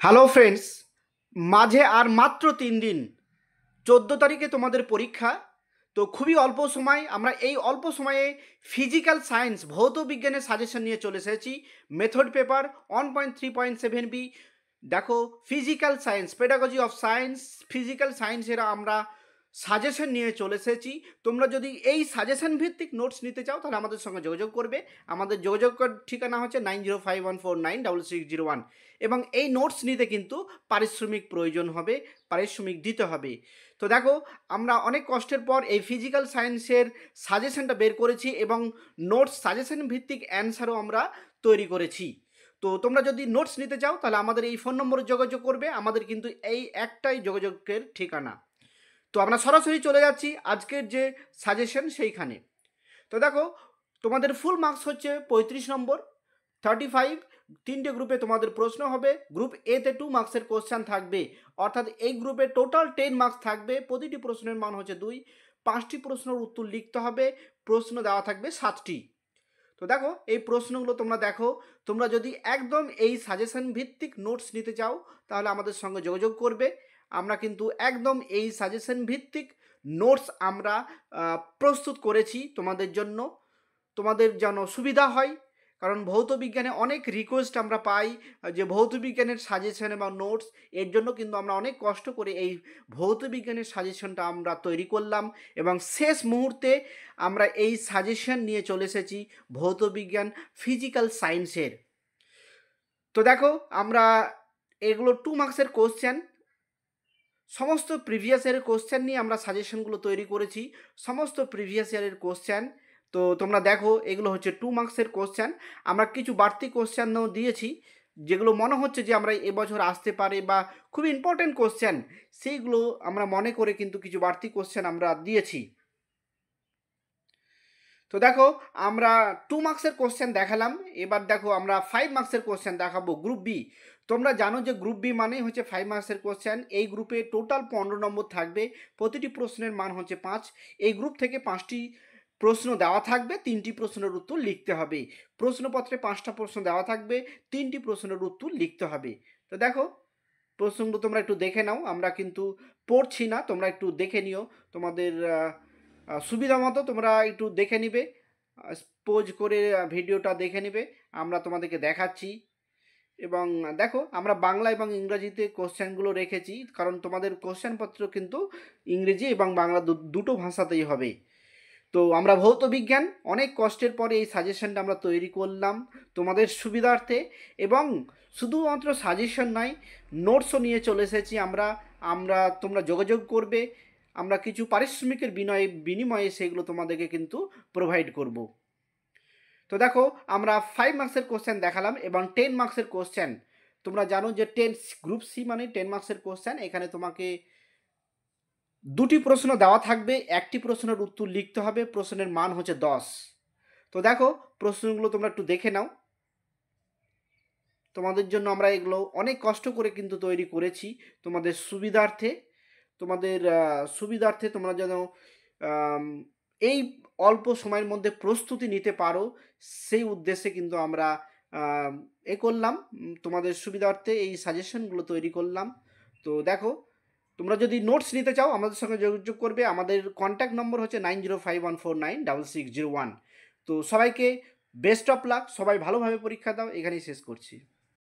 Hello friends, মাঝে আর মাত্র 3 দিন, 14 তারিখে তোমাদের পরীক্ষা। তো খুবই অল্প সময়, আমরা এই অল্প সময়ে ফিজিক্যাল সায়েন্স ভৌত বিজ্ঞানের সাজেশন নিয়ে চলে এসেছি। Method paper 1.3.7b। দেখো, physical science, pedagogy of science, physical সায়েন্সের আমরা সাজেশন নিয়ে চলে এসেছি। তোমরা যদি এই সাজেশন ভিত্তিক নোটস নিতে চাও তাহলে আমাদের সঙ্গে যোগাযোগ করবে। আমাদের যোগাযোগ ঠিকানা হচ্ছে 9051496601। এবং এই নোটস নিতে কিন্তু পারিশ্রমিক প্রয়োজন হবে, পারিশ্রমিক দিতে হবে। তো দেখো, আমরা অনেক কষ্টের পর এই ফিজিক্যাল সায়েন্সের সাজেশনটা বের করেছি এবং নোটস সাজেশন ভিত্তিক অ্যান্সারও আমরা তৈরি করেছি। তো তোমরা যদি নোটস নিতে চাও তাহলে আমাদের এই ফোন নম্বরে যোগাযোগ করবে। আমাদের কিন্তু এই একটাই যোগাযোগের ঠিকানা। তো আমরা সরাসরি চলে যাচ্ছি আজকের যে সাজেশন সেইখানে। তো দেখো, তোমাদের ফুল মার্কস হচ্ছে 35 নম্বর, 35। 3টে গ্রুপে তোমাদের প্রশ্ন হবে। গ্রুপ এতে 2 মার্কসের কোশ্চেন থাকবে, অর্থাৎ এই গ্রুপে টোটাল 10 মার্কস থাকবে। প্রতিটি প্রশ্নের মান হচ্ছে 2। 5টি প্রশ্নের উত্তর লিখতে হবে। প্রশ্ন দেওয়া থাকবে 7টি। তো দেখো, এই প্রশ্নগুলো তোমরা দেখো। তোমরা যদি একদম এই সাজেশন ভিত্তিক নোটস নিতে চাও তাহলে আমাদের সঙ্গে যোগাযোগ করবে। আমরা কিন্তু একদম এই সাজেশন ভিত্তিক নোটস আমরা প্রস্তুত করেছি তোমাদের জন্য, তোমাদের যেন সুবিধা হয়। কারণ ভৌত বিজ্ঞানে অনেক রিকোয়েস্ট আমরা পাই যে ভৌত বিজ্ঞানের সাজেশন এবং নোটস, এর জন্য কিন্তু আমরা অনেক কষ্ট করে এই ভৌত বিজ্ঞানের সাজেশনটা আমরা তৈরি করলাম এবং শেষ মুহূর্তে আমরা এই সাজেশন নিয়ে চলে এসেছি ভৌত বিজ্ঞান ফিজিক্যাল সায়েন্সের। তো দেখো, আমরা এগুলো 2 মার্কসের কোশ্চেন, সমস্ত প্রিভিয়াস ইয়ারের কোশ্চেন নিয়ে আমরা সাজেশনগুলো তৈরি করেছি, সমস্ত প্রিভিয়াস ইয়ারের কোশ্চেন। তো তোমরা দেখো, এগুলো হচ্ছে 2 মার্কসের কোশ্চেন। আমরা কিছু বাড়তি কোশ্চেনও দিয়েছি যেগুলো মনে হচ্ছে যে আমরা এবছর আসতে পারে বা খুব ইম্পর্টেন্ট কোশ্চেন, সেইগুলো আমরা মনে করে কিন্তু কিছু বাড়তি কোশ্চেন আমরা দিয়েছি। তো দেখো, আমরা 2 মার্কসের কোশ্চেন দেখালাম। এবার দেখো, আমরা 5 মার্কসের কোশ্চেন দেখাবো গ্রুপ বি। তোমরা জানো যে গ্রুপ বি মানেই হচ্ছে 5 মার্কসের কোশ্চেন। এই গ্রুপে টোটাল 15 নম্বর থাকবে, প্রতিটি প্রশ্নের মান হচ্ছে 5। এই গ্রুপ থেকে 5টি প্রশ্ন দেওয়া থাকবে, 3টি প্রশ্নের উত্তর লিখতে হবে। প্রশ্নপত্রে 5টা প্রশ্ন দেওয়া থাকবে, 3টি প্রশ্নের উত্তর লিখতে হবে। তো দেখো, প্রশ্নগুলো তোমরা একটু দেখে নাও, আমরা কিন্তু পড়ছি না, তোমরা একটু দেখে নিও। তোমাদের সুবিধা মতো তোমরা একটু দেখে নিবে, পোজ করে ভিডিওটা দেখে নিবে, আমরা তোমাদেরকে দেখাচ্ছি। এবং দেখো, আমরা বাংলা এবং ইংরাজিতে কোশ্চেনগুলো রেখেছি, কারণ তোমাদের কোশ্চেনপত্র কিন্তু ইংরেজি এবং বাংলা দুটো ভাষাতেই হবে। তো আমরা ভৌত বিজ্ঞান অনেক কষ্টের পরে এই সাজেশনটা আমরা তৈরি করলাম তোমাদের সুবিধার্থে। এবং শুধুমাত্র সাজেশন নয়, নোটসও নিয়ে চলে এসেছি আমরা। তোমরা যোগাযোগ করবে, আমরা কিছু পারিশ্রমিকের বিনিময়ে সেগুলো তোমাদেরকে কিন্তু প্রোভাইড করব। তো দেখো, আমরা 5 মার্কসের কোশ্চেন দেখালাম এবং 10 মার্কসের কোশ্চেন। তোমরা জানো যে গ্রুপ সি মানে 10 মার্কসের কোশ্চেন। এখানে তোমাকে 2টি প্রশ্ন দেওয়া থাকবে, 1টি প্রশ্নের উত্তর লিখতে হবে, প্রশ্নের মান হচ্ছে 10। তো দেখো, প্রশ্নগুলো তোমরা একটু দেখে নাও। তোমাদের জন্য আমরা এগুলো অনেক কষ্ট করে কিন্তু তৈরি করেছি তোমাদের সুবিধার্থে। তোমাদের সুবিধার্থে তোমরা যেন এই অল্প সময়ের মধ্যে প্রস্তুতি নিতে পারো, সেই উদ্দেশ্যে কিন্তু আমরা করলাম, তোমাদের সুবিধার্থে এই সাজেশনগুলো তৈরি করলাম। তো দেখো, তোমরা যদি নোটস নিতে চাও আমাদের সঙ্গে যোগাযোগ করবে। আমাদের কন্ট্যাক্ট নম্বর হচ্ছে 9051496601। তো সবাইকে বেস্ট অফ লাক, সবাই ভালোভাবে পরীক্ষা দাও, এখানেই শেষ করছি।